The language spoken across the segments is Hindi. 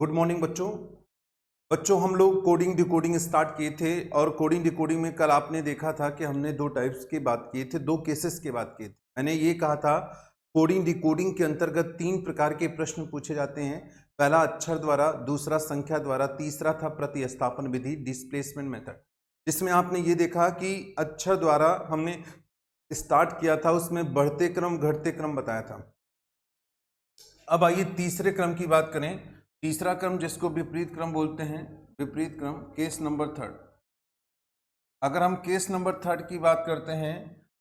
गुड मॉर्निंग बच्चों। हम लोग कोडिंग डिकोडिंग स्टार्ट किए थे और कोडिंग डिकोडिंग में कल आपने देखा था कि हमने दो टाइप्स की बात किए थे, दो केसेस की बात किए थे। मैंने ये कहा था कोडिंग डिकोडिंग के अंतर्गत तीन प्रकार के प्रश्न पूछे जाते हैं। पहला अक्षर द्वारा, दूसरा संख्या द्वारा, तीसरा था प्रतिस्थापन विधि, डिस्प्लेसमेंट मेथड। जिसमें आपने ये देखा कि अक्षर द्वारा हमने स्टार्ट किया था, उसमें बढ़ते क्रम घटते क्रम बताया था। अब आइए तीसरे क्रम की बात करें। तीसरा क्रम जिसको विपरीत क्रम बोलते हैं, विपरीत क्रम, केस नंबर थर्ड। अगर हम केस नंबर थर्ड की बात करते हैं,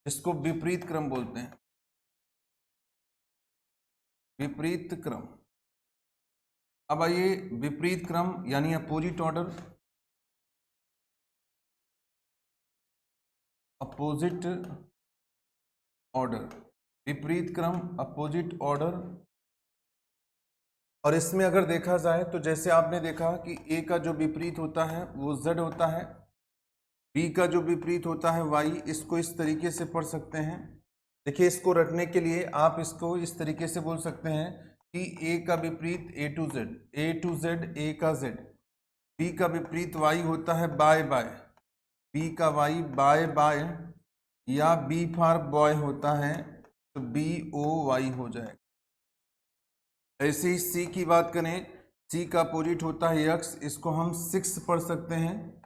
इसको विपरीत क्रम बोलते हैं, विपरीत क्रम। अब आइए विपरीत क्रम यानी अपोजिट ऑर्डर, अपोजिट ऑर्डर, विपरीत क्रम, अपोजिट ऑर्डर। और इसमें अगर देखा जाए तो जैसे आपने देखा कि ए का जो विपरीत होता है वो जेड होता है, बी का जो विपरीत होता है वाई। इसको इस तरीके से पढ़ सकते हैं। देखिए, इसको रटने के लिए आप इसको इस तरीके से बोल सकते हैं कि ए का विपरीत A to Z, A to Z A का जेड। बी का विपरीत वाई होता है बाय बाय, बी का वाई बाय बाय, या बी फॉर बॉय होता है तो बी ओ वाई हो जाएगा। ऐसे ही सी की बात करें, सी का अपोजिट होता है यक्स, इसको हम सिक्स पढ़ सकते हैं,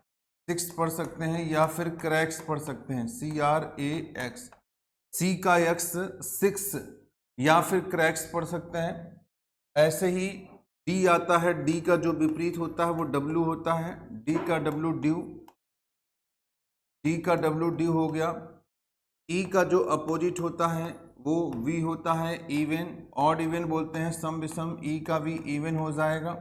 सिक्स पढ़ सकते हैं, या फिर क्रैक्स पढ़ सकते हैं, CRAX। सी का यक्स सिक्स या फिर क्रैक्स पढ़ सकते हैं। ऐसे ही डी आता है, डी का जो विपरीत होता है वो डब्ल्यू होता है, डी का डब्ल्यू ड्यू, डी का डब्ल्यू ड्यू हो गया। ई का जो अपोजिट होता है वो वी होता है इवन, ऑड इवन बोलते हैं, सम विषम, ई का भी इवन हो जाएगा।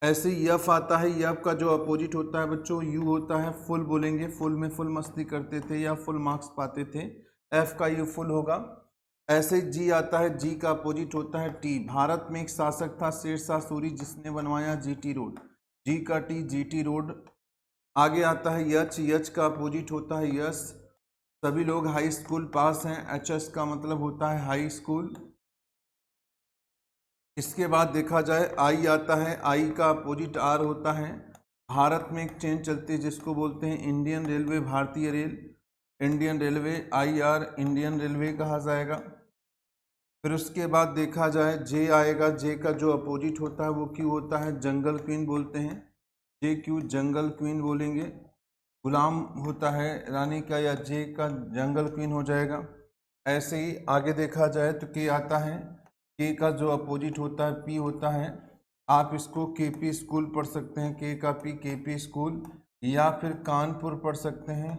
ऐसे यफ आता है, यफ का जो अपोजिट होता है बच्चों यू होता है, फुल बोलेंगे, फुल में फुल मस्ती करते थे या फुल मार्क्स पाते थे, एफ का यू फुल होगा। ऐसे जी आता है, जी का अपोजिट होता है टी। भारत में एक शासक था शेरशाह सूरी, जिसने बनवाया जीटी रोड, जी का टी, जीटी रोड। आगे आता है यच, यच का अपोजिट होता है यस। सभी लोग हाई स्कूल पास हैं, एच एस का मतलब होता है हाई स्कूल। इसके बाद देखा जाए आई आता है, आई का अपोजिट आर होता है। भारत में एक ट्रेन चलती है जिसको बोलते हैं इंडियन रेलवे, भारतीय rail, Indian railway, IR Indian railway कहा जाएगा। फिर उसके बाद देखा जाए जे आएगा, जे का जो अपोजिट होता है वो क्यू होता है, जंगल क्वीन बोलते हैं, जे क्यू जंगल क्वीन बोलेंगे। गुलाम होता है रानी का, या जे का जंगल क्वीन हो जाएगा। ऐसे ही आगे देखा जाए तो के आता है, के का जो अपोजिट होता है पी होता है। आप इसको KP स्कूल पढ़ सकते हैं, के का पी, KP स्कूल, या फिर कानपुर पढ़ सकते हैं,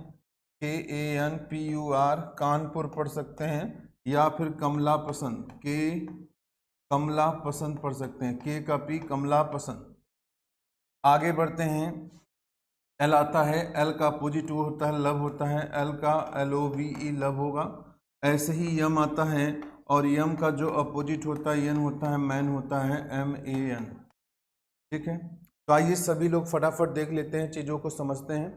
KANPUR, कानपुर पढ़ सकते हैं, या फिर कमला पसंद, के कमला पसंद पढ़ सकते हैं, के का पी कमला पसंद। आगे बढ़ते हैं, एल आता है, एल का अपोजिट वो होता है लव होता है, एल का LOVE लव होगा। ऐसे ही यम आता है, और यम का जो अपोजिट होता है यन होता है, मैन होता है, MAN। ठीक है, तो आइए सभी लोग फटाफट देख लेते हैं, चीज़ों को समझते हैं।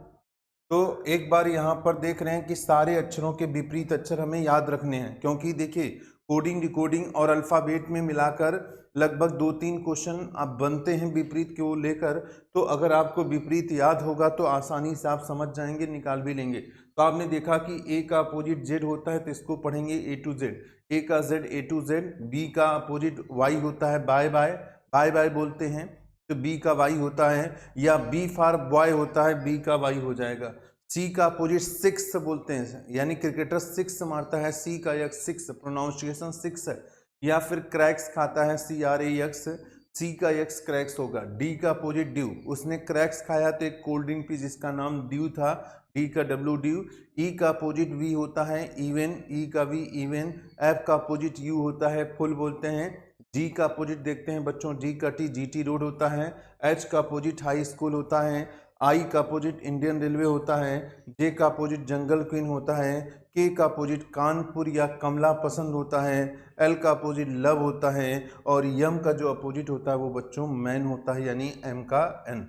तो एक बार यहाँ पर देख रहे हैं कि सारे अक्षरों के विपरीत अक्षर हमें याद रखने हैं, क्योंकि देखिए कोडिंग डिकोडिंग और अल्फ़ाबेट में मिलाकर लगभग 2-3 क्वेश्चन आप बनते हैं विपरीत को लेकर। तो अगर आपको विपरीत याद होगा तो आसानी से आप समझ जाएंगे, निकाल भी लेंगे। तो आपने देखा कि ए का अपोजिट जेड होता है तो इसको पढ़ेंगे ए टू जेड, ए का Z A to Z. B का अपोजिट वाई होता है बाय बाय, बाय बाय बोलते हैं तो बी का वाई होता है, या बी फॉर बॉय होता है, बी का वाई हो जाएगा। सी का अपोजिट सिक्स बोलते हैं, यानी क्रिकेटर सिक्स मारता है, सी का यक्स सिक्स, प्रोनाउंसिएशन सिक्स है। या फिर क्रैक्स खाता है, CRAX, सी का यक्स क्रैक्स होगा। डी का अपोजिट ड्यू, उसने क्रैक्स खाया तो एक कोल्ड ड्रिंक पी जिसका नाम ड्यू था, डी का डब्ल्यू ड्यू। ई का अपोजिट वी होता है इवन, ई का वी इवन। एफ का अपोजिट यू होता है फुल बोलते हैं। जी का अपोजिट देखते हैं बच्चों, जी का टी GT रोड होता है। एच का अपोजिट हाई स्कूल होता है। आई का अपोजिट इंडियन रेलवे होता है। जे का अपोजिट जंगल क्वीन होता है। के का अपोजिट कानपुर या कमला पसंद होता है। एल का अपोजिट लव होता है, और यम का जो अपोजिट होता है वो बच्चों मैन होता है, यानी M का N।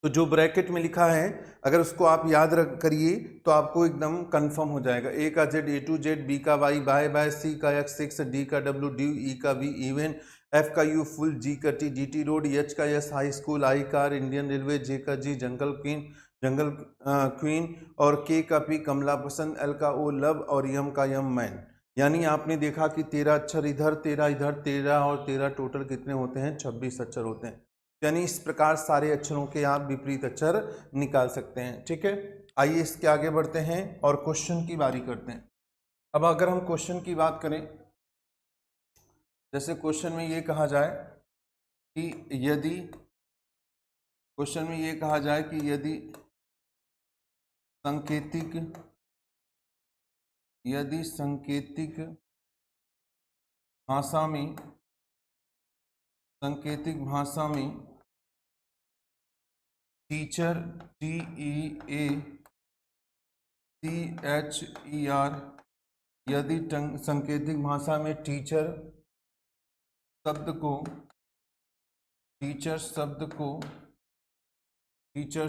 तो जो ब्रैकेट में लिखा है अगर उसको आप याद रख करिए तो आपको एकदम कंफर्म हो जाएगा। ए का Z A to Z, B का वाई बाय बाय, सी का एक्स एक्स, डी का डब्ल्यू ड्यू, ई का वी इवन, एफ का यू फुल, जी का टी जीटी रोड, एच का एस हाई स्कूल, आई कार इंडियन रेलवे, जे का जी जंगल क्वीन और के का पी कमला पसंद, एल का ओ लव और यम का यम मैन। यानी आपने देखा कि 13 अक्षर इधर, 13 इधर, 13 और 13 टोटल कितने होते हैं? 26 अक्षर होते हैं। यानी इस प्रकार सारे अक्षरों के आप विपरीत अक्षर निकाल सकते हैं। ठीक है, आइए इसके आगे बढ़ते हैं और क्वेश्चन की बारी करते हैं। अब अगर हम क्वेश्चन की बात करें, जैसे क्वेश्चन में ये कहा जाए कि यदि सांकेतिक भाषा में टीचर TEACHER, यदि सांकेतिक भाषा में टीचर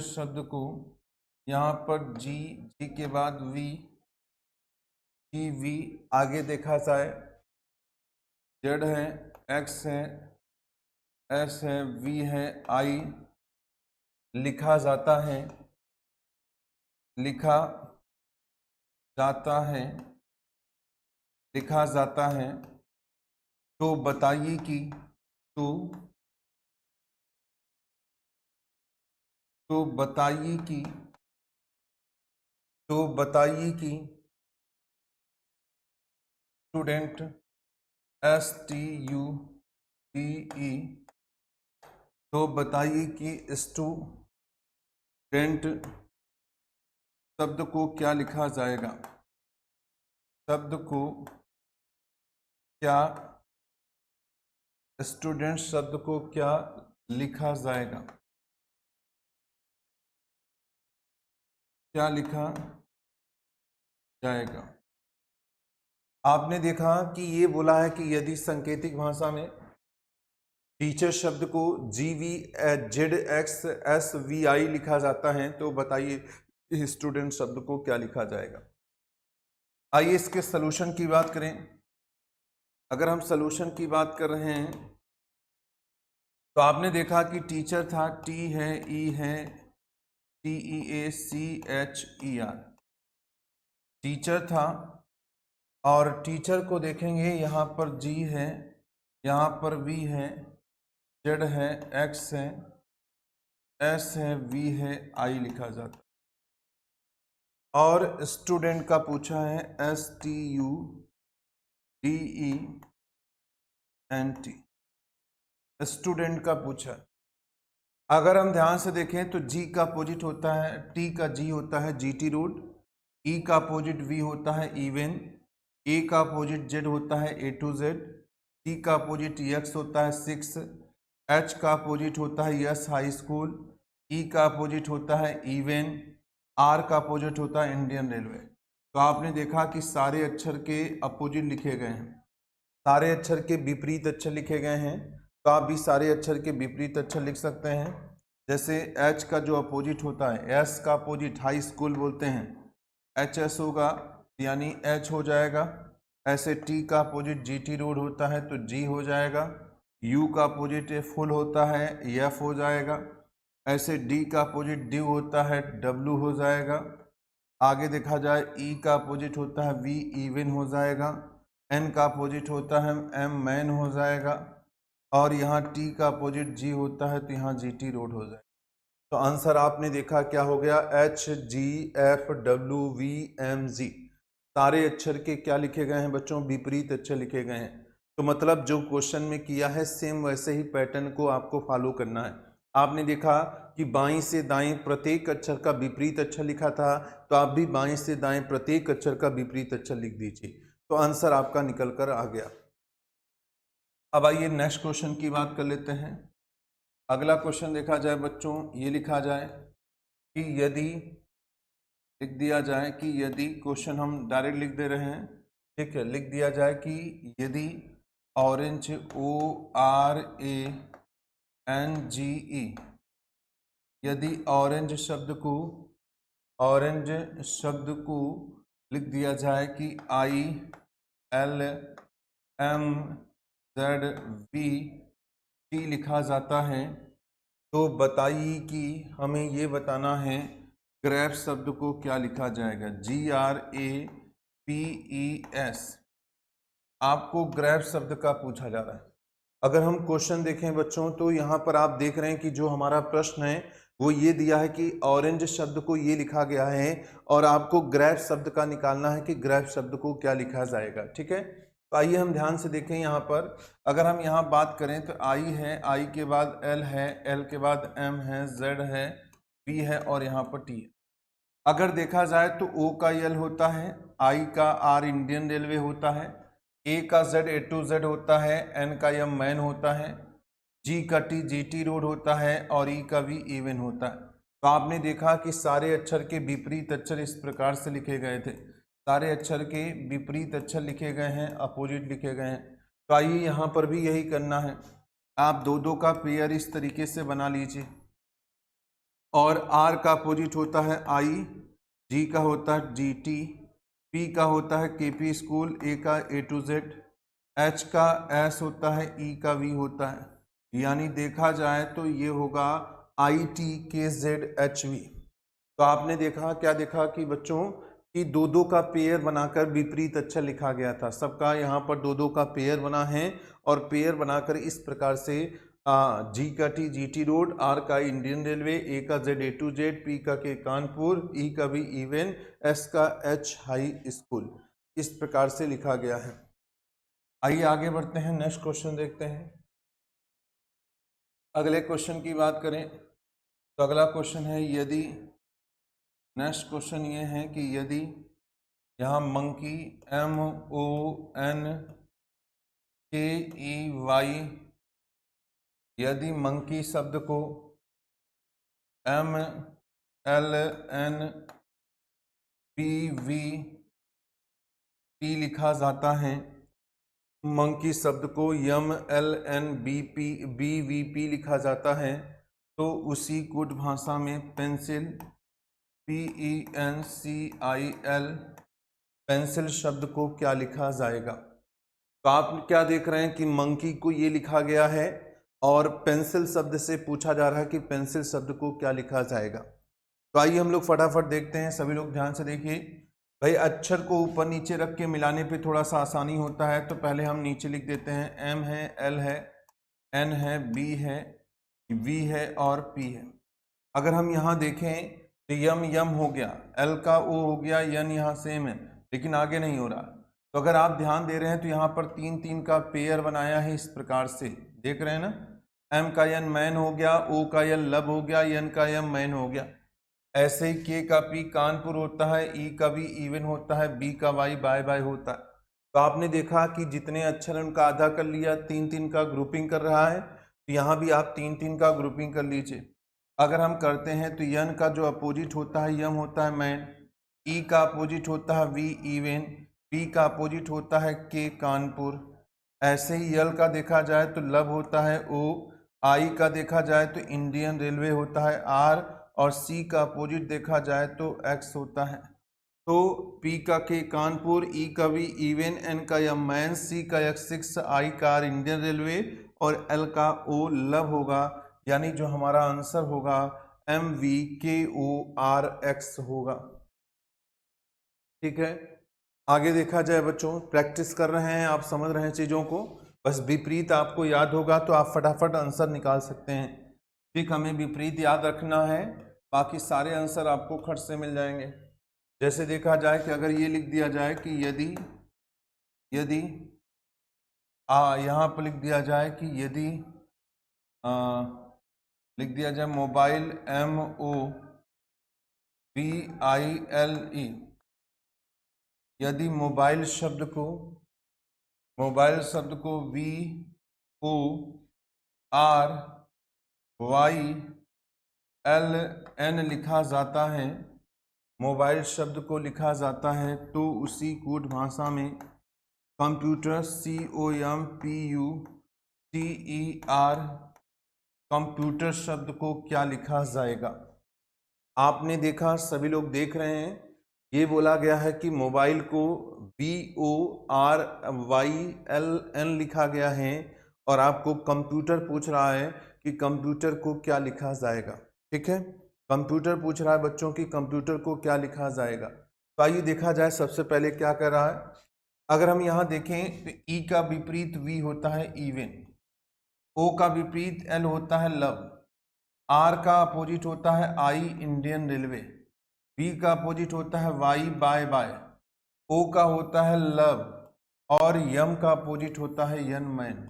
शब्द को यहाँ पर जी के बाद वी आगे देखा जाए, जेड है, एक्स है, एस है, वी है, आई लिखा जाता है तो बताइए कि स्टूडेंट STUDE, तो बताइए कि स्टूडेंट शब्द को क्या लिखा जाएगा? स्टूडेंट शब्द को क्या लिखा जाएगा? आपने देखा कि ये बोला है कि यदि सांकेतिक भाषा में टीचर शब्द को GVZXSVI लिखा जाता है तो बताइए स्टूडेंट शब्द को क्या लिखा जाएगा? आइए इसके सलूशन की बात करें। अगर हम सलूशन की बात कर रहे हैं तो आपने देखा कि टीचर था, टी है, ई है, TEACHER टीचर था, और टीचर को देखेंगे यहाँ पर जी है, यहाँ पर वी है, जेड है, एक्स है, एस है, वी है, आई लिखा जाता है। और स्टूडेंट का पूछा है STUDENT, स्टूडेंट का पूछा है। अगर हम ध्यान से देखें तो जी का अपोजिट होता है, टी का जी होता है जीटी रोड, ई का अपोजिट वी होता है इवन, ए का अपोजिट जेड होता है ए टू जेड, टी का अपोजिट एक्स होता है 6, एच का अपोजिट होता है यस हाई स्कूल, ई का अपोजिट होता है इवन, आर का अपोजिट होता है इंडियन रेलवे। तो आपने देखा कि सारे अक्षर के अपोजिट लिखे गए हैं, सारे अक्षर के विपरीत अक्षर लिखे गए हैं। तो आप भी सारे अक्षर के विपरीत अक्षर लिख सकते हैं। जैसे एच का जो अपोजिट होता है, एस का अपोजिट हाई स्कूल बोलते हैं, HS होगा यानी H हो जाएगा। ऐसे T का अपोजिट GT रोड होता है तो G हो जाएगा। U का अपोजिट फुल होता है F हो जाएगा। ऐसे D का अपोजिट ड्यू होता है W हो जाएगा। आगे देखा जाए E का अपोजिट होता है V इवन हो जाएगा। N का अपोजिट होता है M मैन हो जाएगा। और यहाँ T का अपोजिट G होता है तो यहाँ GT रोड हो जाएगा। तो आंसर आपने देखा क्या हो गया? HGFWVMG सारे अक्षर के क्या लिखे गए हैं बच्चों? विपरीत अक्षर लिखे गए हैं। तो मतलब जो क्वेश्चन में किया है सेम वैसे ही पैटर्न को आपको फॉलो करना है। आपने देखा कि बाईं से दाएं प्रत्येक अक्षर का विपरीत अक्षर लिखा था, तो आप भी बाईं से दाएं प्रत्येक अक्षर का विपरीत अक्षर लिख दीजिए, तो आंसर आपका निकल कर आ गया। अब आइए नेक्स्ट क्वेश्चन की बात कर लेते हैं। अगला क्वेश्चन देखा जाए बच्चों, ये लिखा जाए कि यदि लिख दिया जाए कि यदि, क्वेश्चन हम डायरेक्ट लिख दे रहे हैं, ठीक है, लिख दिया जाए कि यदि ऑरेंज ORANGE यदि ऑरेंज शब्द को लिख दिया जाए कि ILMZV लिखा जाता है, तो बताइए कि हमें ये बताना है ग्रेप्स शब्द को क्या लिखा जाएगा। GRAPES आपको ग्रेप्स शब्द का पूछा जा रहा है। अगर हम क्वेश्चन देखें बच्चों, तो यहाँ पर आप देख रहे हैं कि जो हमारा प्रश्न है वो ये दिया है कि ऑरेंज शब्द को ये लिखा गया है और आपको ग्रेप शब्द का निकालना है कि ग्रेप शब्द को क्या लिखा जाएगा। ठीक है, तो आइए हम ध्यान से देखें। यहाँ पर अगर हम यहाँ बात करें तो I है, I के बाद L है, L के बाद M है, Z है, B है और यहाँ पर T है। अगर देखा जाए तो O का L होता है, I का R इंडियन रेलवे होता है, A का Z A to Z होता है, N का M मैन होता है, G का T GT रोड होता है और E का V इवन होता है। तो आपने देखा कि सारे अक्षर के विपरीत अक्षर इस प्रकार से लिखे गए थे, सारे अक्षर के विपरीत अक्षर लिखे गए हैं, अपोजिट लिखे गए हैं। तो आइए यहाँ पर भी यही करना है, आप दो दो का पेयर इस तरीके से बना लीजिए और R का अपोजिट होता है I, G का होता है GT, P का होता है KP स्कूल, A का A to Z, H का S होता है, E का V होता है। यानी देखा जाए तो ये होगा ITKZHV। तो आपने देखा, क्या देखा कि बच्चों कि दो दो का पेयर बनाकर विपरीत अक्षर लिखा गया था। सबका यहाँ पर दो दो का पेयर बना है और पेयर बनाकर इस प्रकार से G का T GT रोड, R का इंडियन रेलवे, A का Z A to Z, P का K कानपुर, E का भी इवन, S का H हाई स्कूल, इस प्रकार से लिखा गया है। आइए आगे बढ़ते हैं, नेक्स्ट क्वेश्चन देखते हैं। अगले क्वेश्चन की बात करें तो अगला क्वेश्चन है, यदि नेक्स्ट क्वेश्चन ये है कि यदि यहाँ मंकी MONKEY, यदि मंकी शब्द को MLNBVP लिखा जाता है, मंकी शब्द को MLNBVP लिखा जाता है, तो उसी कुट भाषा में पेंसिल PENCIL पेंसिल शब्द को क्या लिखा जाएगा। तो आप क्या देख रहे हैं कि मंकी को ये लिखा गया है और पेंसिल शब्द से पूछा जा रहा है कि पेंसिल शब्द को क्या लिखा जाएगा। तो आइए हम लोग फटाफट देखते हैं, सभी लोग ध्यान से देखिए। भाई अक्षर को ऊपर नीचे रख के मिलाने पे थोड़ा सा आसानी होता है, तो पहले हम नीचे लिख देते हैं। M है, L है, N है, B है, V है और P है। अगर हम यहाँ देखें तो यम हो गया, L का O हो गया, N यहाँ सेम है लेकिन आगे नहीं हो रहा। तो अगर आप ध्यान दे रहे हैं तो यहाँ पर तीन तीन का पेयर बनाया है, इस प्रकार से देख रहे हैं ना। M का N मैन हो गया, O का L लब हो गया, N का M मैन हो गया। ऐसे ही K का P कानपुर होता है, E का भी इवन होता है, B का Y बाय बाय होता है। तो आपने देखा कि जितने अक्षर उनका आधा कर लिया, तीन तीन का ग्रुपिंग कर रहा है, तो यहाँ भी आप तीन तीन का ग्रुपिंग कर लीजिए। अगर हम करते हैं तो यन का जो अपोजिट होता है यम होता है मैन, ई का अपोजिट होता है वी इवन, पी का अपोजिट होता है के कानपुर। ऐसे ही यल का देखा जाए तो लब होता है ओ, आई का देखा जाए तो इंडियन रेलवे होता है आर, और सी का अपोजिट देखा जाए तो एक्स होता है। तो पी का के कानपुर, ई का वी इवन, एन का यम मैन, सी का X6, आई का आर इंडियन रेलवे और एल का ओ लब होगा। यानी जो हमारा आंसर होगा MVKORX होगा। ठीक है, आगे देखा जाए बच्चों, प्रैक्टिस कर रहे हैं आप, समझ रहे हैं चीज़ों को, बस विपरीत आपको याद होगा तो आप फटाफट आंसर निकाल सकते हैं। ठीक, हमें विपरीत याद रखना है, बाकी सारे आंसर आपको खट से मिल जाएंगे। जैसे देखा जाए कि अगर ये लिख दिया जाए कि यदि यहाँ पर लिख दिया जाए कि यदि लिख दिया जाए मोबाइल MOBILE, यदि मोबाइल शब्द को VORYLN लिखा जाता है, मोबाइल शब्द को लिखा जाता है, तो उसी कूट भाषा में कंप्यूटर COMPUTER कंप्यूटर शब्द को क्या लिखा जाएगा। आपने देखा, सभी लोग देख रहे हैं, ये बोला गया है कि मोबाइल को BORYLN लिखा गया है और आपको कंप्यूटर पूछ रहा है कि कंप्यूटर को क्या लिखा जाएगा। ठीक है, कंप्यूटर पूछ रहा है बच्चों की कंप्यूटर को क्या लिखा जाएगा। तो आइए देखा जाए, सबसे पहले क्या कर रहा है। अगर हम यहाँ देखें तो ई का विपरीत वी होता है इवन, ओ का विपरीत एल होता है लव, आर का अपोजिट होता है आई इंडियन रेलवे, बी का अपोजिट होता है वाई बाय बाय, ओ का होता है लव और यम का अपोजिट होता है यन मैन।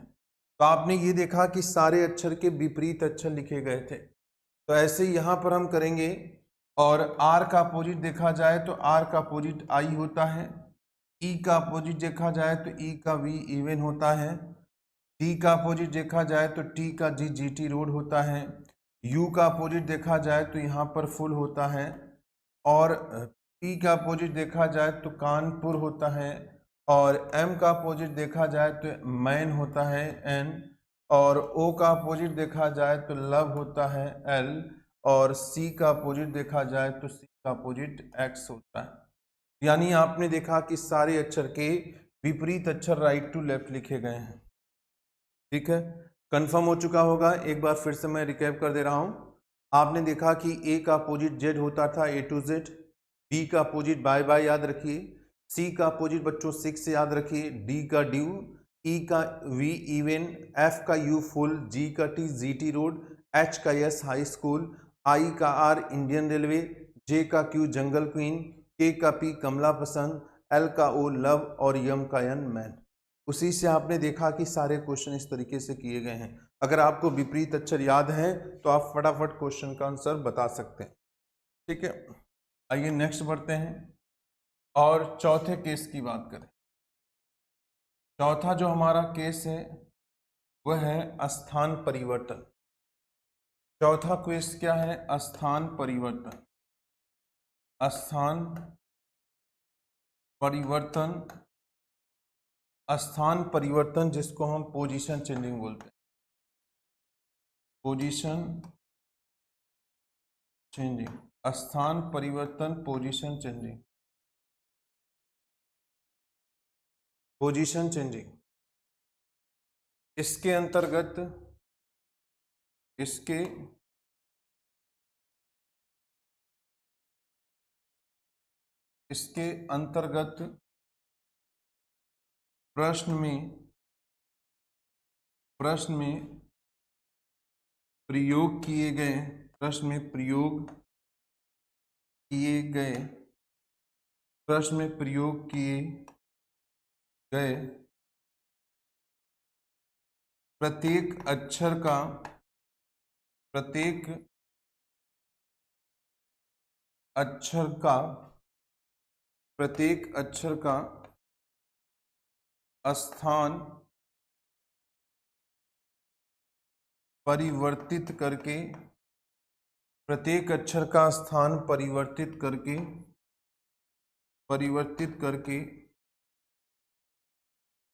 तो आपने ये देखा कि सारे अक्षर के विपरीत अक्षर लिखे गए थे। तो ऐसे ही यहाँ पर हम करेंगे। और आर का अपोजिट देखा जाए तो आर का अपोजिट आई होता है, ई का अपोजिट देखा जाए तो ई का वी इवन होता है, टी का अपोजिट देखा जाए तो टी का जी जीटी रोड होता है, यू का अपोजिट देखा जाए तो यहाँ पर फुल होता है, और पी का अपोजिट देखा जाए तो कानपुर होता है, और एम का अपोजिट देखा जाए तो मैन होता है एन, और ओ का अपोजिट देखा जाए तो लव होता है एल, और सी का अपोजिट देखा जाए तो सी का अपोजिट एक्स होता है। यानी आपने देखा कि सारे अक्षर के विपरीत अक्षर राइट टू लेफ्ट लिखे गए हैं। ठीक है, कंफर्म हो चुका होगा। एक बार फिर से मैं रिकैप कर दे रहा हूं। आपने देखा कि ए का अपोजिट जेड होता था, ए टू जेड, बी का अपोजिट बाय बाय याद रखिए, सी का अपोजिट बच्चों सिक्स याद रखिए, डी का ड्यू, ई का वी इवन, एफ का यू फुल, जी का टी जीटी रोड, एच का एस हाई स्कूल, आई का आर इंडियन रेलवे, जे का क्यू जंगल क्वीन, के का पी कमला पसंद, एल का ओ लव और यम का एन मैन। उसी से आपने देखा कि सारे क्वेश्चन इस तरीके से किए गए हैं। अगर आपको विपरीत अक्षर याद है तो आप फटाफट क्वेश्चन का आंसर बता सकते हैं। ठीक है, आइए नेक्स्ट बढ़ते हैं और चौथे केस की बात करें। चौथा जो हमारा केस है वह है स्थान परिवर्तन। चौथा केस क्या है? स्थान परिवर्तन। स्थान परिवर्तन, स्थान परिवर्तन जिसको हम पोजीशन चेंजिंग बोलते हैं, पोजीशन चेंजिंग, स्थान परिवर्तन, पोजीशन चेंजिंग, पोजीशन चेंजिंग। इसके अंतर्गत इसके अंतर्गत प्रश्न में प्रयोग किए गए, प्रश्न में प्रयोग किए गए, प्रश्न में प्रयोग किए गए प्रत्येक अक्षर का, प्रत्येक अक्षर का, प्रत्येक अक्षर का स्थान परिवर्तित करके, प्रत्येक अक्षर का स्थान परिवर्तित करके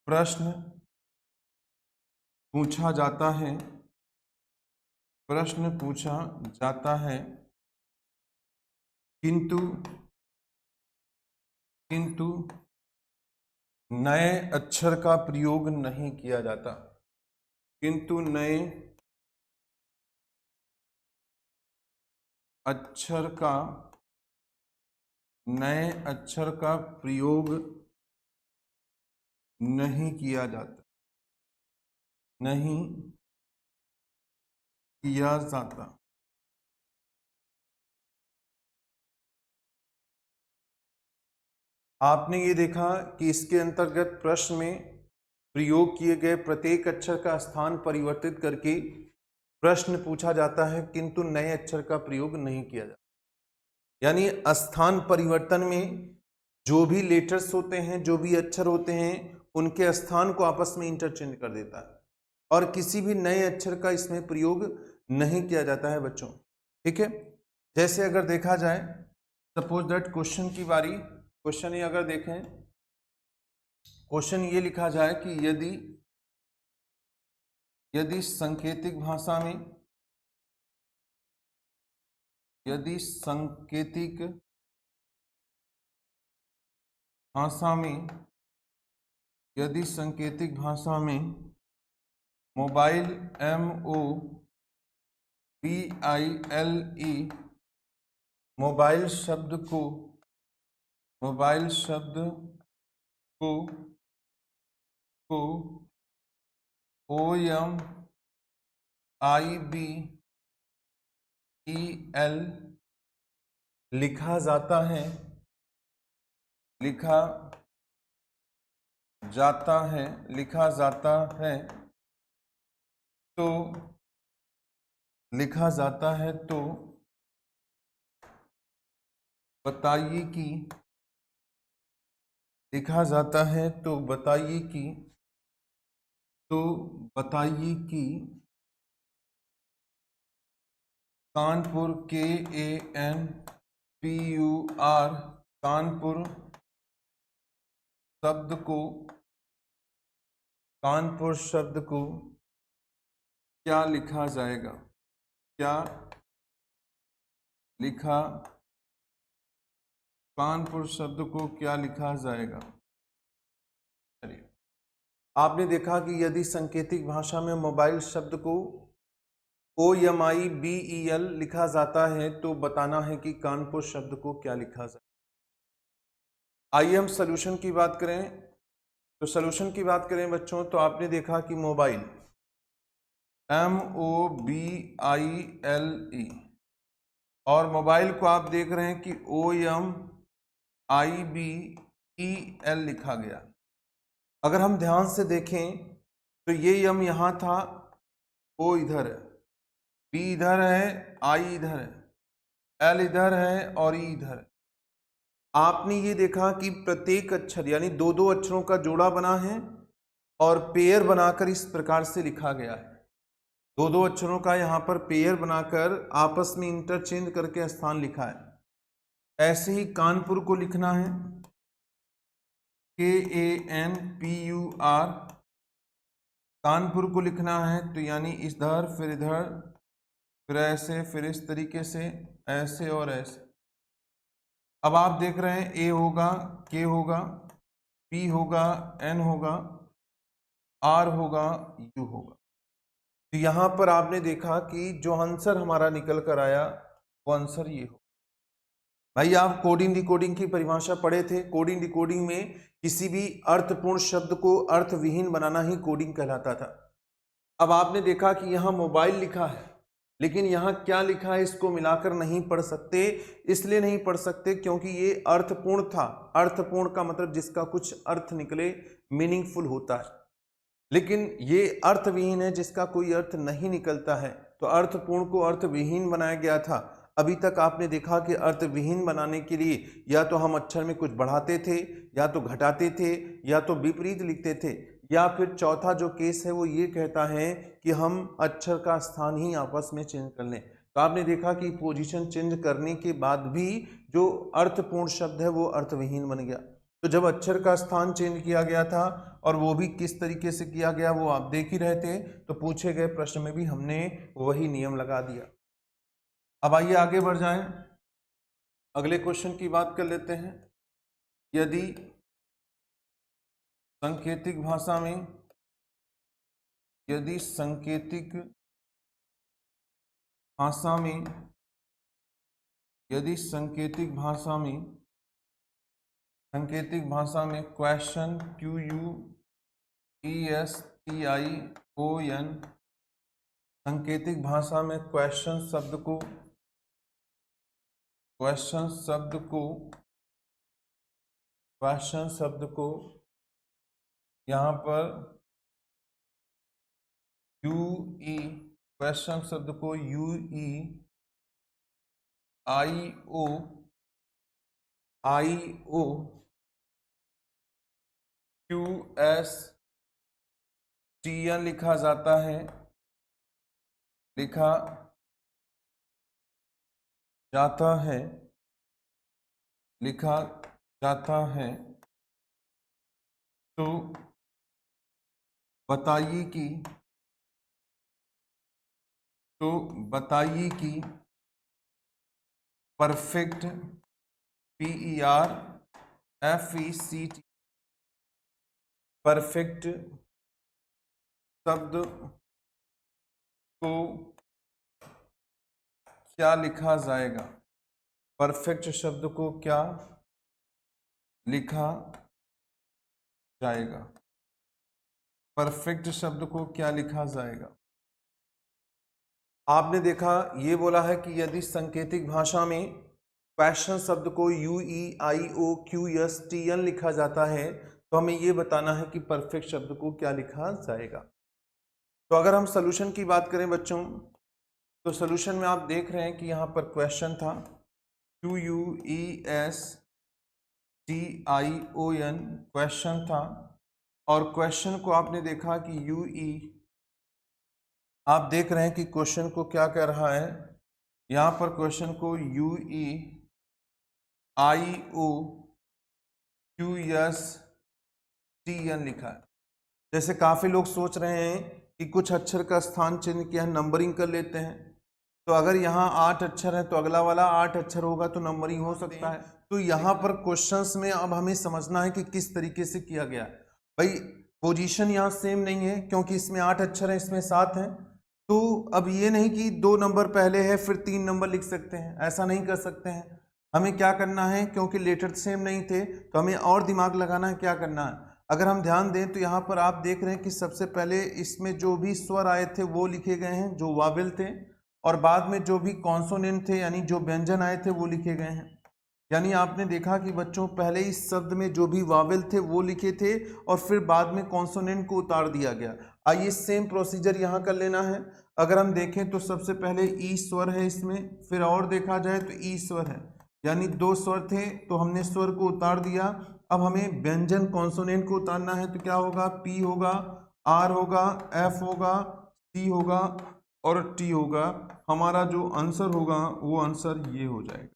प्रश्न पूछा जाता है, प्रश्न पूछा जाता है, किंतु नए अक्षर का प्रयोग नहीं किया जाता, किंतु नए अक्षर का प्रयोग नहीं किया जाता, नहीं किया जाता। आपने ये देखा कि इसके अंतर्गत प्रश्न में प्रयोग किए गए प्रत्येक अक्षर का स्थान परिवर्तित करके प्रश्न पूछा जाता है, किंतु नए अक्षर का प्रयोग नहीं किया जाता। यानी स्थान परिवर्तन में जो भी लेटर्स होते हैं, जो भी अक्षर होते हैं, उनके स्थान को आपस में इंटरचेंज कर देता है और किसी भी नए अक्षर का इसमें प्रयोग नहीं किया जाता है बच्चों। ठीक है, जैसे अगर देखा जाए, सपोज दैट क्वेश्चन की बारी, क्वेश्चन ही अगर देखें, क्वेश्चन ये लिखा जाए कि यदि सांकेतिक भाषा में यदि सांकेतिक भाषा में मोबाइल MOBILE मोबाइल शब्द को OMIBEL लिखा जाता है तो बताइए कि कानपुर KANPUR कानपुर शब्द को क्या लिखा जाएगा? कानपुर शब्द को क्या लिखा जाएगा? चलिए, आपने देखा कि यदि सांकेतिक भाषा में मोबाइल शब्द को OMIBEL लिखा जाता है तो बताना है कि कानपुर शब्द को क्या लिखा जाए। आइए हम सॉल्यूशन की बात करें। तो सॉल्यूशन की बात करें बच्चों, तो आपने देखा कि मोबाइल MOBILE और मोबाइल को आप देख रहे हैं कि OMIBEL लिखा गया। अगर हम ध्यान से देखें तो ये यम यहाँ था, O इधर है, B इधर है, I इधर है, L इधर है और E इधर है। आपने ये देखा कि प्रत्येक अक्षर यानी दो दो अक्षरों का जोड़ा बना है और पेयर बनाकर इस प्रकार से लिखा गया है। दो दो अक्षरों का यहाँ पर पेयर बनाकर आपस में इंटरचेंज करके स्थान लिखा है। ऐसे ही कानपुर को लिखना है KANPUR, कानपुर को लिखना है तो यानी इधर फिर इधर फिर ऐसे फिर इस तरीके से ऐसे और ऐसे। अब आप देख रहे हैं A होगा, K होगा, P होगा, N होगा, R होगा, U होगा। तो यहाँ पर आपने देखा कि जो आंसर हमारा निकल कर आया वो आंसर ये हो। भाई आप कोडिंग डिकोडिंग की परिभाषा पढ़े थे। कोडिंग डिकोडिंग में किसी भी अर्थपूर्ण शब्द को अर्थविहीन बनाना ही कोडिंग कहलाता था। अब आपने देखा कि यहाँ मोबाइल लिखा है लेकिन यहाँ क्या लिखा है इसको मिलाकर नहीं पढ़ सकते। इसलिए नहीं पढ़ सकते क्योंकि ये अर्थपूर्ण था। अर्थपूर्ण का मतलब जिसका कुछ अर्थ निकले, मीनिंगफुल होता है। लेकिन ये अर्थविहीन है जिसका कोई अर्थ नहीं निकलता है। तो अर्थपूर्ण को अर्थविहीन बनाया गया था। अभी तक आपने देखा कि अर्थविहीन बनाने के लिए या तो हम अक्षर में कुछ बढ़ाते थे, या तो घटाते थे, या तो विपरीत लिखते थे, या फिर चौथा जो केस है वो ये कहता है कि हम अक्षर का स्थान ही आपस में चेंज कर लें। तो आपने देखा कि पोजीशन चेंज करने के बाद भी जो अर्थपूर्ण शब्द है वो अर्थविहीन बन गया। तो जब अक्षर का स्थान चेंज किया गया था और वो भी किस तरीके से किया गया वो आप देख ही रहे थे, तो पूछे गए प्रश्न में भी हमने वही नियम लगा दिया। अब आइए आगे बढ़ जाएं, अगले क्वेश्चन की बात कर लेते हैं। यदि सांकेतिक भाषा में सांकेतिक भाषा में क्वेश्चन QUESTION सांकेतिक भाषा में क्वेश्चन शब्द को यहाँ पर क्वेश्चन शब्द को QSTN लिखा जाता है तो बताइए कि परफेक्ट, PERFECT, परफेक्ट शब्द को क्या लिखा जाएगा? परफेक्ट शब्द को क्या लिखा जाएगा? परफेक्ट शब्द को क्या लिखा जाएगा? आपने देखा ये बोला है कि यदि सांकेतिक भाषा में क्वेश्चन शब्द को UEIOQSTN लिखा जाता है तो हमें ये बताना है कि परफेक्ट शब्द को क्या लिखा जाएगा। तो अगर हम सॉल्यूशन की बात करें बच्चों, तो सॉल्यूशन में आप देख रहे हैं कि यहाँ पर क्वेश्चन था QUESTION क्वेश्चन था, और क्वेश्चन को आपने देखा कि आप देख रहे हैं कि क्वेश्चन को क्या कह रहा है, यहाँ पर क्वेश्चन को UEIOQSTN लिखा है। जैसे काफ़ी लोग सोच रहे हैं कि कुछ अक्षर का स्थान चिन्ह किया है, नंबरिंग कर लेते हैं, तो अगर यहाँ 8 अक्षर है तो अगला वाला 8 अक्षर होगा तो नंबरिंग हो सकता है। तो यहाँ पर क्वेश्चंस में अब हमें समझना है कि किस तरीके से किया गया है। भाई पोजीशन यहाँ सेम नहीं है क्योंकि इसमें 8 अक्षर है, इसमें 7 है, तो अब ये नहीं कि 2 नंबर पहले है फिर 3 नंबर लिख सकते हैं, ऐसा नहीं कर सकते हैं। हमें क्या करना है, क्योंकि लेटर सेम नहीं थे तो हमें और दिमाग लगाना है, क्या करना है। अगर हम ध्यान दें तो यहाँ पर आप देख रहे हैं कि सबसे पहले इसमें जो भी स्वर आए थे वो लिखे गए हैं, जो वावेल थे, और बाद में जो भी कॉन्सोनेंट थे यानी जो व्यंजन आए थे वो लिखे गए हैं। यानी आपने देखा कि बच्चों पहले इस शब्द में जो भी वावेल थे वो लिखे थे और फिर बाद में कॉन्सोनेंट को उतार दिया गया। आइए सेम प्रोसीजर यहाँ कर लेना है। अगर हम देखें तो सबसे पहले ई स्वर है इसमें, फिर और देखा जाए तो ई स्वर है, यानी 2 स्वर थे तो हमने स्वर को उतार दिया। अब हमें व्यंजन कॉन्सोनेंट को उतारना है तो क्या होगा, पी होगा, आर होगा, एफ होगा, सी होगा और टी होगा। हमारा जो आंसर होगा वो आंसर ये हो जाएगा।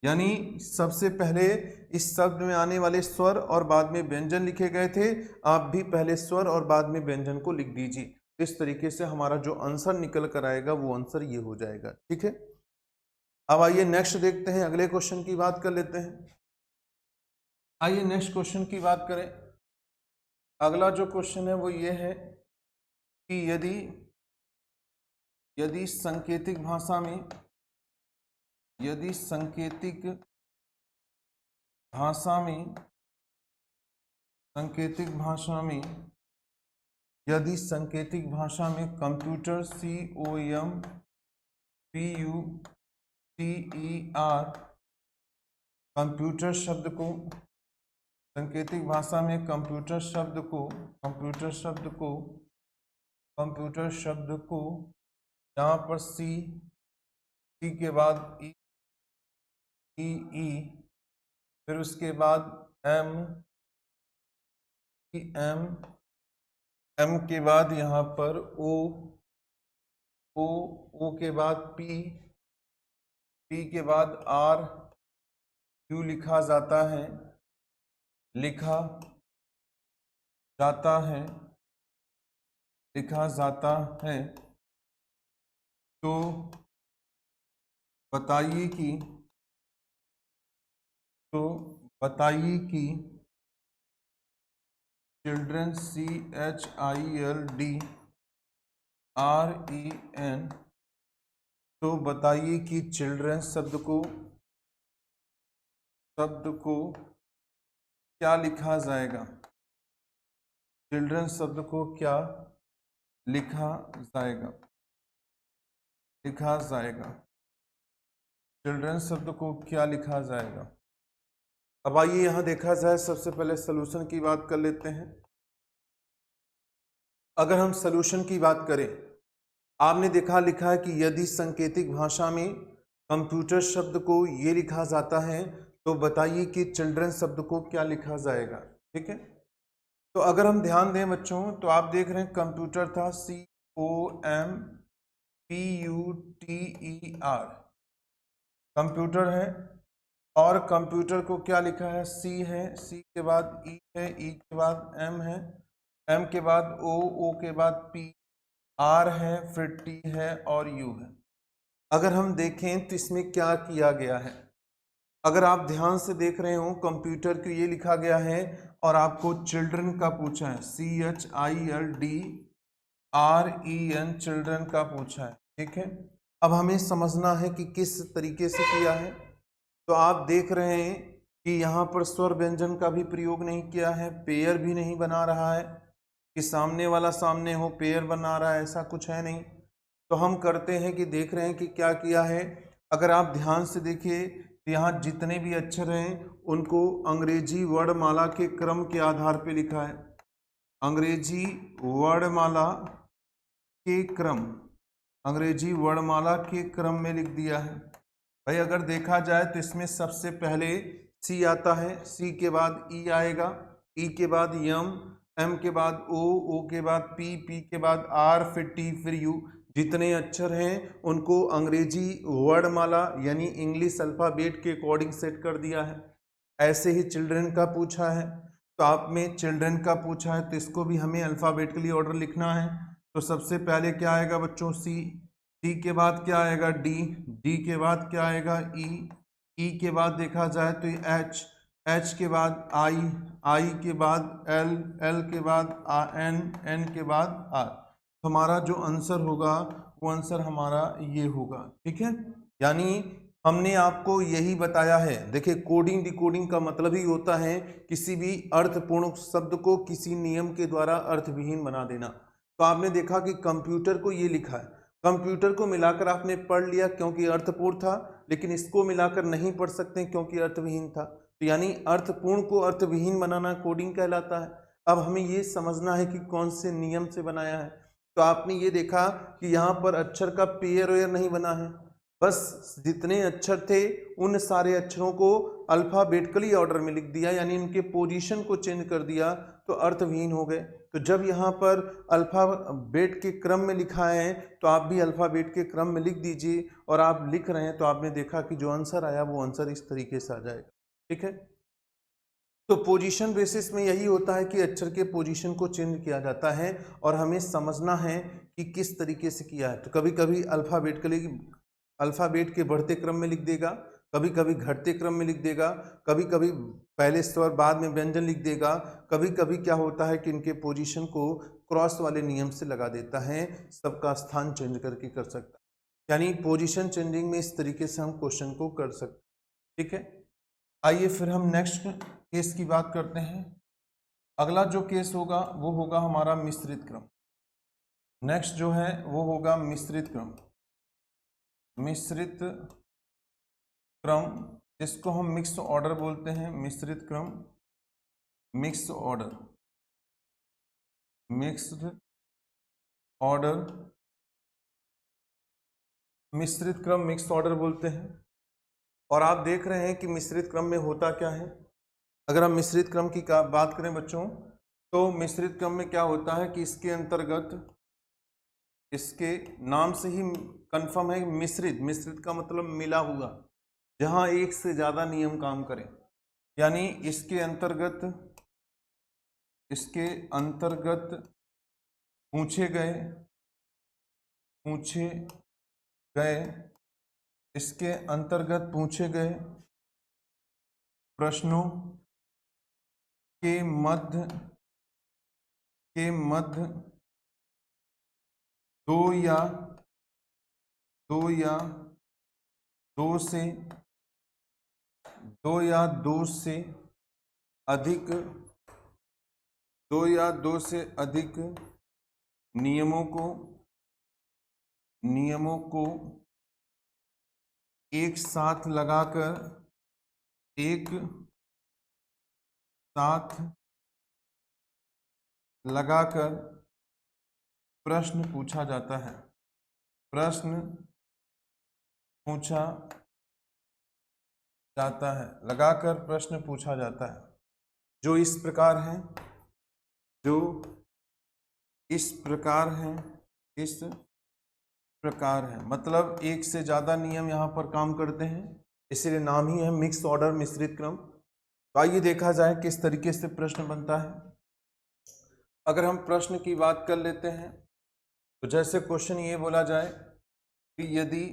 यानी सबसे पहले इस शब्द में आने वाले स्वर और बाद में व्यंजन लिखे गए थे, आप भी पहले स्वर और बाद में व्यंजन को लिख दीजिए। इस तरीके से हमारा जो आंसर निकल कर आएगा वो आंसर ये हो जाएगा। ठीक है, अब आइए नेक्स्ट देखते हैं, अगले क्वेश्चन की बात कर लेते हैं। आइए नेक्स्ट क्वेश्चन की बात करें। अगला जो क्वेश्चन है वो ये है कि यदि सांकेतिक भाषा में यदि सांकेतिक भाषा में कंप्यूटर COMPUTER कंप्यूटर शब्द को, सांकेतिक भाषा में कंप्यूटर शब्द को यहाँ पर सी के बाद ई, फिर उसके बाद एम के बाद यहाँ पर ओ के बाद पी के बाद आर, क्यू लिखा जाता है तो बताइए कि चिल्ड्रन CHILDREN, तो बताइए कि चिल्ड्रन शब्द को क्या लिखा जाएगा? चिल्ड्रन शब्द को क्या लिखा जाएगा? चिल्ड्रन शब्द को क्या लिखा जाएगा? अब आइए यहाँ देखा जाए, सबसे पहले सॉल्यूशन की बात कर लेते हैं। अगर हम सॉल्यूशन की बात करें, आपने देखा लिखा है कि यदि सांकेतिक भाषा में कंप्यूटर शब्द को ये लिखा जाता है तो बताइए कि चिल्ड्रन शब्द को क्या लिखा जाएगा। ठीक है, तो अगर हम ध्यान दें बच्चों तो आप देख रहे हैं कंप्यूटर था COMPUTER, कंप्यूटर है, और कंप्यूटर को क्या लिखा है, सी है, सी के बाद ई है, ई के बाद एम है, एम के बाद ओ के बाद पी, आर है, फिर टी है और यू है। अगर हम देखें तो इसमें क्या किया गया है, अगर आप ध्यान से देख रहे हो कंप्यूटर को ये लिखा गया है और आपको चिल्ड्रन का पूछा है, CHILDREN, चिल्ड्रन का पूछा है, ठीक है। अब हमें समझना है कि किस तरीके से किया है। तो आप देख रहे हैं कि यहाँ पर स्वर व्यंजन का भी प्रयोग नहीं किया है, पेयर भी नहीं बना रहा है कि सामने वाला सामने हो पेयर बना रहा है, ऐसा कुछ है नहीं। तो हम करते हैं कि देख रहे हैं कि क्या किया है। अगर आप ध्यान से देखिए तो यहाँ जितने भी अक्षर हैं उनको अंग्रेजी वर्णमाला के क्रम के आधार पर लिखा है, अंग्रेजी वर्णमाला के क्रम, अंग्रेजी वर्णमाला के क्रम में लिख दिया है। भाई अगर देखा जाए तो इसमें सबसे पहले सी आता है, सी के बाद ई आएगा, ई के बाद एम के बाद ओ के बाद पी के बाद आर, फिर टी, फिर यू। जितने अक्षर हैं उनको अंग्रेजी वर्णमाला यानी इंग्लिश अल्फ़ाबेट के अकॉर्डिंग सेट कर दिया है। ऐसे ही चिल्ड्रन का पूछा है, तो आप में चिल्ड्रन का पूछा है तो इसको भी हमें अल्फ़ाबेटिकली ऑर्डर लिखना है। तो सबसे पहले क्या आएगा बच्चों, सी के बाद क्या आएगा डी के बाद क्या आएगा ई के बाद देखा जाए तो एच के बाद आई के बाद एल के बाद एन के बाद आर। तो हमारा जो आंसर होगा वो आंसर हमारा ये होगा, ठीक है। यानी हमने आपको यही बताया है। देखिए कोडिंग डिकोडिंग का मतलब ही होता है किसी भी अर्थपूर्ण शब्द को किसी नियम के द्वारा अर्थविहीन बना देना। तो आपने देखा कि कंप्यूटर को ये लिखा है, कंप्यूटर को मिलाकर आपने पढ़ लिया क्योंकि अर्थपूर्ण था, लेकिन इसको मिलाकर नहीं पढ़ सकते क्योंकि अर्थविहीन था। तो यानी अर्थपूर्ण को अर्थविहीन बनाना कोडिंग कहलाता है। अब हमें ये समझना है कि कौन से नियम से बनाया है। तो आपने ये देखा कि यहाँ पर अक्षर का पेयर वेयर नहीं बना है, बस जितने अक्षर थे उन सारे अक्षरों को अल्फ़ाबेटिकली ऑर्डर में लिख दिया, यानी इनके पोजीशन को चेंज कर दिया तो अर्थविहीन हो गए। तो जब यहाँ पर अल्फ़ाबेट के क्रम में लिखा है तो आप भी अल्फ़ाबेट के क्रम में लिख दीजिए, और आप लिख रहे हैं तो आपने देखा कि जो आंसर आया वो आंसर इस तरीके से आ जाएगा, ठीक है। तो पोजीशन बेसिस में यही होता है कि अक्षर के पोजीशन को चेंज किया जाता है, और हमें समझना है कि किस तरीके से किया है। तो कभी कभी अल्फ़ाबेट के बढ़ते क्रम में लिख देगा, कभी कभी घटते क्रम में लिख देगा, कभी कभी पहले स्वर बाद में व्यंजन लिख देगा, कभी कभी क्या होता है कि इनके पोजीशन को क्रॉस वाले नियम से लगा देता है, सबका स्थान चेंज करके कर सकता है। यानी पोजीशन चेंजिंग में इस तरीके से हम क्वेश्चन को कर सकते हैं, ठीक है। आइए फिर हम नेक्स्ट केस की बात करते हैं। अगला जो केस होगा वो होगा हमारा मिश्रित क्रम। नेक्स्ट जो है वो होगा मिश्रित क्रम। मिश्रित क्रम जिसको हम मिक्स ऑर्डर बोलते हैं, मिश्रित क्रम, मिक्स ऑर्डर, मिक्स्ड ऑर्डर, मिश्रित क्रम मिक्स ऑर्डर बोलते हैं। और आप देख रहे हैं कि मिश्रित क्रम में होता क्या है। अगर हम मिश्रित क्रम की बात करें बच्चों, तो मिश्रित क्रम में क्या होता है कि इसके अंतर्गत, इसके नाम से ही कंफर्म है मिश्रित, मिश्रित का मतलब मिला हुआ, जहां एक से ज्यादा नियम काम करें। यानी इसके अंतर्गत पूछे गए इसके अंतर्गत पूछे गए प्रश्नों के मध्य दो या दो से अधिक नियमों को एक साथ लगाकर प्रश्न पूछा जाता है, लगाकर प्रश्न पूछा जाता है, जो इस प्रकार है, मतलब एक से ज्यादा नियम यहाँ पर काम करते हैं, इसीलिए नाम ही है मिक्स ऑर्डर, मिश्रित क्रम। तो आइए देखा जाए किस तरीके से प्रश्न बनता है। अगर हम प्रश्न की बात कर लेते हैं तो जैसे क्वेश्चन ये बोला जाए कि यदि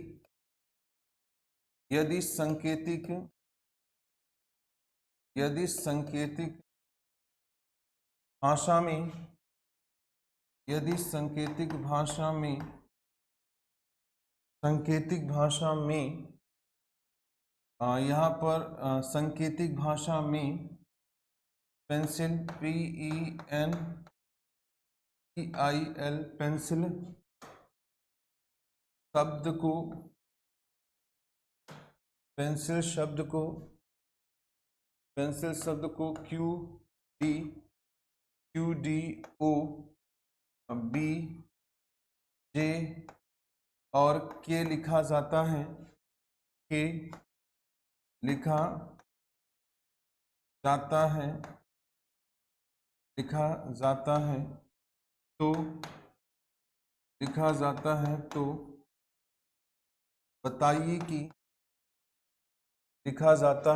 यदि संकेतिक भाषा में यहाँ पर सांकेतिक भाषा में पेंसिल PENCIL पेंसिल शब्द को QDO BJ और K लिखा जाता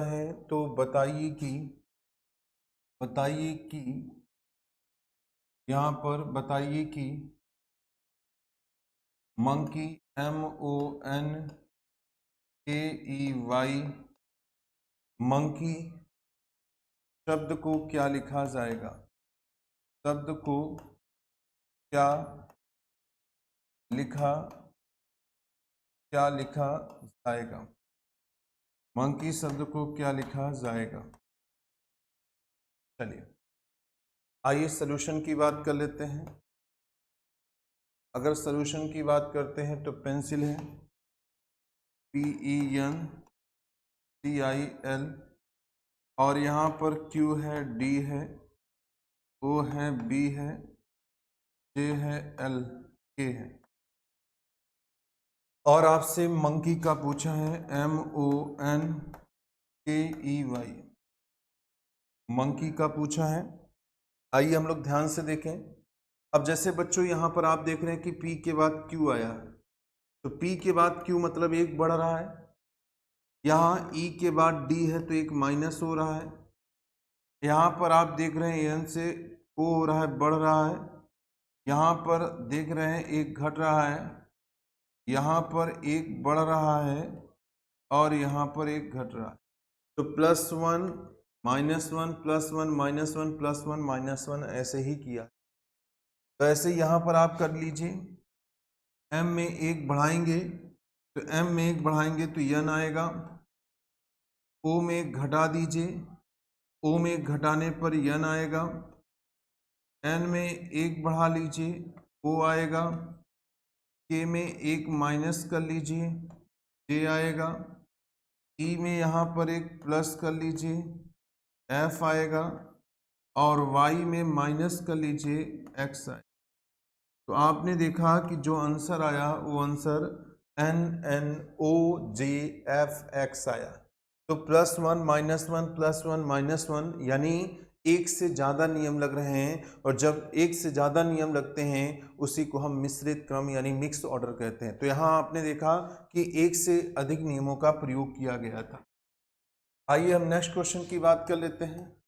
है तो बताइए कि यहाँ पर बताइए कि मंकी MONKEY मंकी शब्द को क्या लिखा जाएगा? मंकी शब्द को क्या लिखा जाएगा? चलिए आइए सॉल्यूशन की बात कर लेते हैं। अगर सॉल्यूशन की बात करते हैं तो पेंसिल है PENCIL और यहाँ पर Q है, D है, O है, B है, J है, L, K है और आपसे मंकी का पूछा है MONKEY मंकी का पूछा है। आइए हम लोग ध्यान से देखें। अब जैसे बच्चों यहाँ पर आप देख रहे हैं कि P के बाद Q आया है, तो P के बाद Q मतलब एक बढ़ रहा है, यहाँ E के बाद D है तो एक माइनस हो रहा है, यहाँ पर आप देख रहे हैं N से O हो रहा है, बढ़ रहा है, यहाँ पर देख रहे हैं एक घट रहा है, यहाँ पर एक बढ़ रहा है और यहाँ पर एक घट रहा है। तो +1 -1 +1 -1 +1 -1 ऐसे ही किया। तो ऐसे यहाँ पर आप कर लीजिए। M में एक बढ़ाएंगे तो N आएगा। O में एक घटा दीजिए, O में एक घटाने पर N आएगा। N में एक बढ़ा लीजिए, O आएगा। K में एक माइनस कर लीजिए, J आएगा। E में यहाँ पर एक प्लस कर लीजिए, F आएगा और Y में माइनस कर लीजिए, X आएगा। तो आपने देखा कि जो आंसर आया वो आंसर NNOJFX आया। तो +1 -1 +1 -1 यानी एक से ज़्यादा नियम लग रहे हैं और जब एक से ज़्यादा नियम लगते हैं उसी को हम मिश्रित क्रम यानी मिक्स ऑर्डर कहते हैं। तो यहाँ आपने देखा कि एक से अधिक नियमों का प्रयोग किया गया था। आइए हम नेक्स्ट क्वेश्चन की बात कर लेते हैं।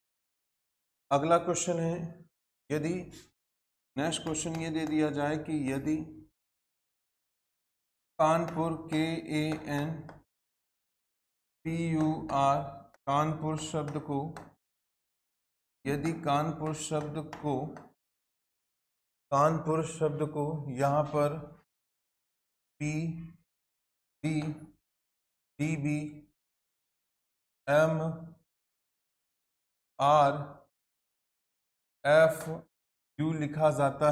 अगला क्वेश्चन है, यदि नेक्स्ट क्वेश्चन ये दे दिया जाए कि यदि कानपुर KANPUR कानपुर शब्द को यहाँ पर PDB MRFU लिखा जाता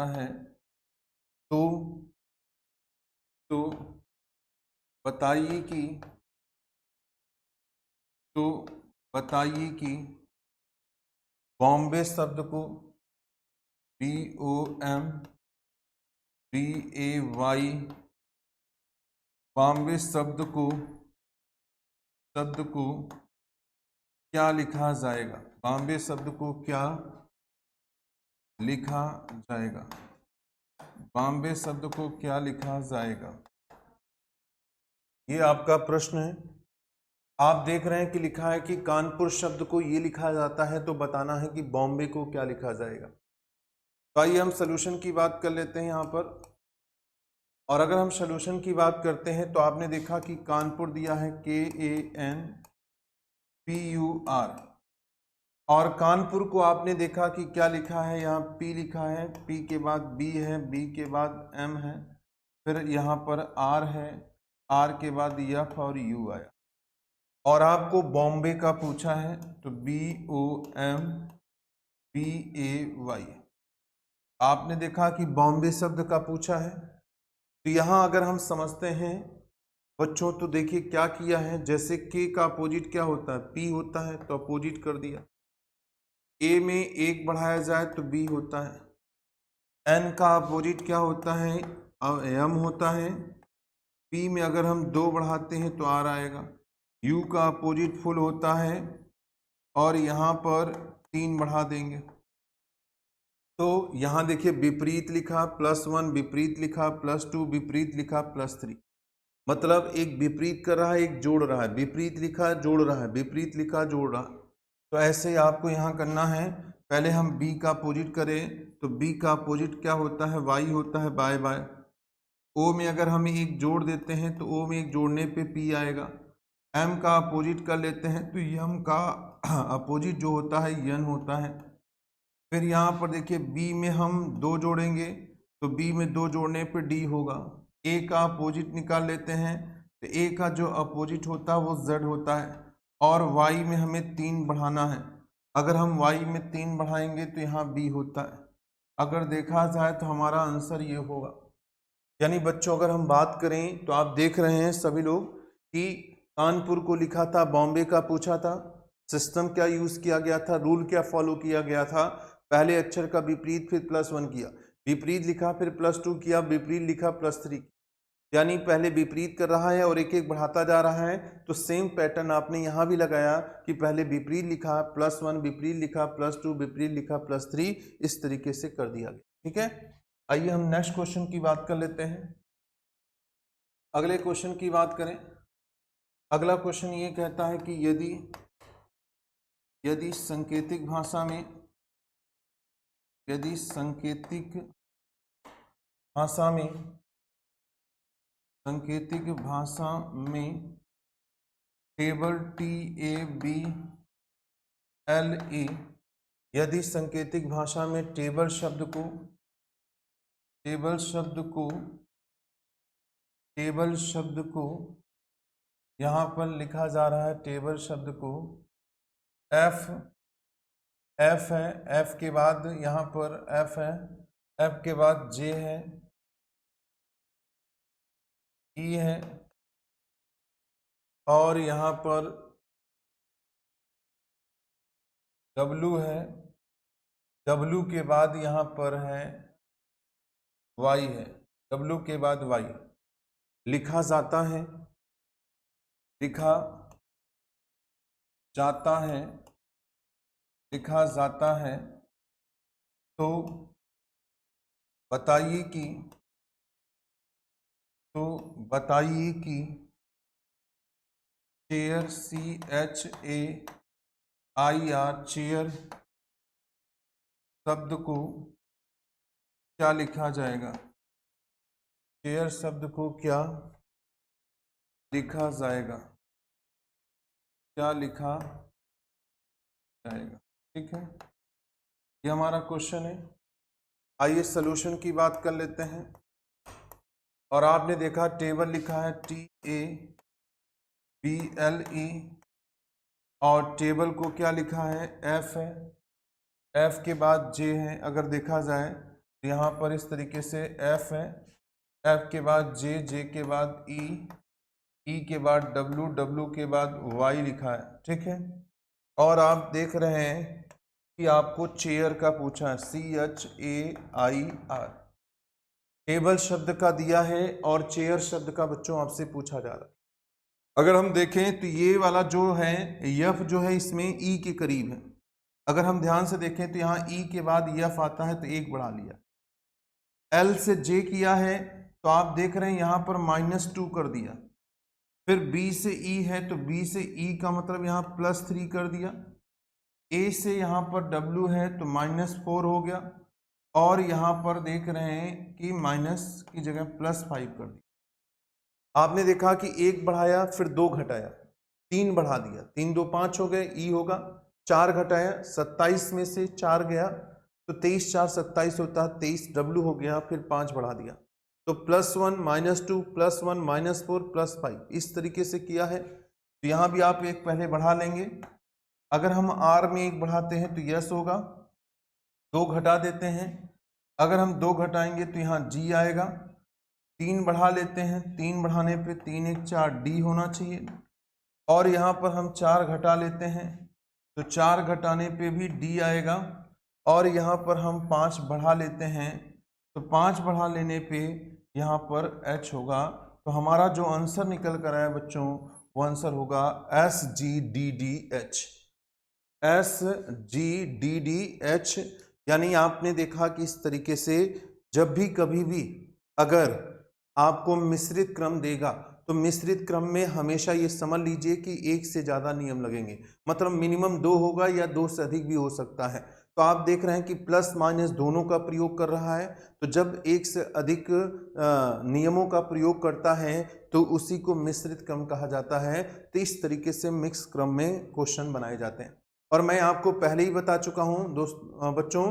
है तो बताइए कि बॉम्बे शब्द को BOMBAY बॉम्बे शब्द को क्या लिखा जाएगा? बॉम्बे शब्द को क्या लिखा जाएगा? बॉम्बे शब्द को क्या लिखा जाएगा? ये आपका प्रश्न है। आप देख रहे हैं कि लिखा है कि कानपुर शब्द को ये लिखा जाता है, तो बताना है कि बॉम्बे को क्या लिखा जाएगा। तो आइए हम सोल्यूशन की बात कर लेते हैं यहाँ पर। और अगर हम सोल्यूशन की बात करते हैं तो आपने देखा कि कानपुर दिया है KANPUR, और कानपुर को आपने देखा कि क्या लिखा है, यहाँ P लिखा है, P के बाद B है, B के बाद M है, फिर यहाँ पर R है, R के बाद F और U आया। और आपको बॉम्बे का पूछा है तो BOMBAY। आपने देखा कि बॉम्बे शब्द का पूछा है। तो यहाँ अगर हम समझते हैं बच्चों तो देखिए क्या किया है, जैसे K का अपोजिट क्या होता है, P होता है, तो अपोजिट कर दिया। A में 1 बढ़ाया जाए तो B होता है। N का अपोजिट क्या होता है, M होता है। P में अगर हम 2 बढ़ाते हैं तो R आएगा। U का अपोजिट फुल होता है, और यहाँ पर 3 बढ़ा देंगे तो यहाँ देखिए विपरीत लिखा +1, विपरीत लिखा +2, विपरीत लिखा +3। मतलब एक विपरीत कर रहा है, एक जोड़ रहा है, विपरीत लिखा जोड़ रहा है, विपरीत लिखा जोड़ रहा। तो ऐसे ही आपको यहाँ करना है। पहले हम B का अपोजिट करें तो B का अपोजिट क्या होता है, Y होता है, बाय बाय। O में अगर हम एक जोड़ देते हैं तो O में एक जोड़ने पे P आएगा। M का अपोजिट कर लेते हैं तो M का अपोजिट जो होता है N होता है। फिर यहाँ पर देखिए B में हम 2 जोड़ेंगे तो B में 2 जोड़ने पे D होगा। A का अपोजिट निकाल लेते हैं तो A का जो अपोजिट होता है वो Z होता है, और Y में हमें 3 बढ़ाना है। अगर हम Y में 3 बढ़ाएंगे तो यहाँ B होता है। अगर देखा जाए तो हमारा आंसर ये होगा। यानी बच्चों अगर हम बात करें तो आप देख रहे हैं सभी लोग कि कानपुर को लिखा था, बॉम्बे का पूछा था, सिस्टम क्या यूज किया गया था, रूल क्या फॉलो किया गया था, पहले अक्षर का विपरीत फिर +1 किया, विपरीत लिखा फिर +2 किया, विपरीत लिखा +3। यानी पहले विपरीत कर रहा है और एक एक बढ़ाता जा रहा है। तो सेम पैटर्न आपने यहाँ भी लगाया कि पहले विपरीत लिखा +1, विपरीत लिखा +2, विपरीत लिखा +3, इस तरीके से कर दिया गया। ठीक है, आइए हम नेक्स्ट क्वेश्चन की बात कर लेते हैं। अगले क्वेश्चन की बात करें। अगला क्वेश्चन ये कहता है कि यदि सांकेतिक भाषा में टेबल TABLE, यदि सांकेतिक भाषा में टेबल शब्द को यहाँ पर लिखा जा रहा है, टेबल शब्द को F है, F के बाद यहाँ पर F है, F के बाद J है, E है, और यहाँ पर W है, W के बाद यहाँ पर है Y है, W के बाद Y लिखा जाता है। तो बताइए कि चेयर CHAIR चेयर शब्द को क्या लिखा जाएगा, चेयर शब्द को क्या लिखा जाएगा, ठीक है, ये हमारा क्वेश्चन है। आइए सॉल्यूशन की बात कर लेते हैं। और आपने देखा टेबल लिखा है TABLE, और टेबल को क्या लिखा है, F है, F के बाद J है। अगर देखा जाए तो यहाँ पर इस तरीके से F है, F के बाद J, J के बाद E, E के बाद W, W के बाद Y लिखा है। ठीक है, और आप देख रहे हैं कि आपको चेयर का पूछा है, CHAIR, टेबल शब्द का दिया है और चेयर शब्द का बच्चों आपसे पूछा जा रहा है। अगर हम देखें तो ये वाला जो है F जो है इसमें E के करीब है। अगर हम ध्यान से देखें तो यहाँ E के बाद F आता है तो 1 बढ़ा लिया। L से J किया है तो आप देख रहे हैं यहाँ पर -2 कर दिया। फिर B से E है तो B से E का मतलब यहाँ +3 कर दिया। A से यहाँ पर W है तो -4 हो गया। और यहाँ पर देख रहे हैं कि माइनस की जगह +5 कर दिया। आपने देखा कि 1 बढ़ाया फिर 2 घटाया, 3 बढ़ा दिया, 3 2 5 हो गए, ई होगा। 4 घटाया, 27 में से 4 गया तो 23 4 27 होता है, 23 डब्ल्यू हो गया, फिर 5 बढ़ा दिया तो +1 -2 +1 -4 +5 इस तरीके से किया है। तो यहाँ भी आप एक पहले बढ़ा लेंगे। अगर हम r में 1 बढ़ाते हैं तो यस होगा, 2 घटा देते हैं, अगर हम 2 घटाएंगे तो यहाँ g आएगा। 3 बढ़ा लेते हैं, 3 बढ़ाने पे 3 1 4 d होना चाहिए, और यहाँ पर हम 4 घटा लेते हैं तो 4 घटाने पे भी d आएगा, और यहाँ पर हम 5 बढ़ा लेते हैं तो 5 बढ़ा लेने पे यहाँ पर h होगा। तो हमारा जो आंसर निकल कर आया बच्चों वो आंसर होगा SGDDH। SGDDH यानी आपने देखा कि इस तरीके से जब भी कभी भी अगर आपको मिश्रित क्रम देगा तो मिश्रित क्रम में हमेशा ये समझ लीजिए कि 1 से ज़्यादा नियम लगेंगे, मतलब मिनिमम 2 होगा या 2 से अधिक भी हो सकता है। तो आप देख रहे हैं कि प्लस माइनस दोनों का प्रयोग कर रहा है, तो जब 1 से अधिक नियमों का प्रयोग करता है तो उसी को मिश्रित क्रम कहा जाता है। तो इस तरीके से मिक्स क्रम में क्वेश्चन बनाए जाते हैं। और मैं आपको पहले ही बता चुका हूं बच्चों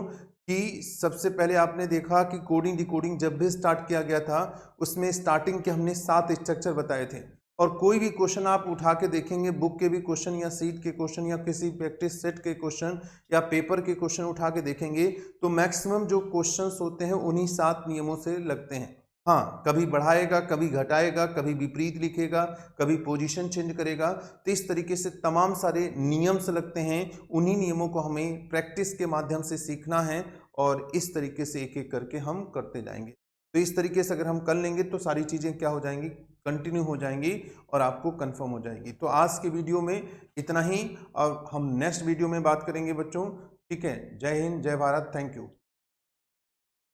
कि सबसे पहले आपने देखा कि कोडिंग डिकोडिंग जब भी स्टार्ट किया गया था उसमें स्टार्टिंग के हमने 7 स्ट्रक्चर बताए थे, और कोई भी क्वेश्चन आप उठा के देखेंगे, बुक के भी क्वेश्चन या सीट के क्वेश्चन या किसी प्रैक्टिस सेट के क्वेश्चन या पेपर के क्वेश्चन उठा के देखेंगे तो मैक्सिमम जो क्वेश्चंस होते हैं उन्हीं 7 नियमों से लगते हैं। हाँ, कभी बढ़ाएगा, कभी घटाएगा, कभी विपरीत लिखेगा, कभी पोजीशन चेंज करेगा, तो इस तरीके से तमाम सारे नियम से लगते हैं। उन्हीं नियमों को हमें प्रैक्टिस के माध्यम से सीखना है और इस तरीके से एक एक करके हम करते जाएंगे। तो इस तरीके से अगर हम कर लेंगे तो सारी चीज़ें क्या हो जाएंगी, कंटिन्यू हो जाएंगी और आपको कंफर्म हो जाएगी। तो आज के वीडियो में इतना ही, और हम नेक्स्ट वीडियो में बात करेंगे बच्चों। ठीक है, जय हिंद, जय भारत, थैंक यू।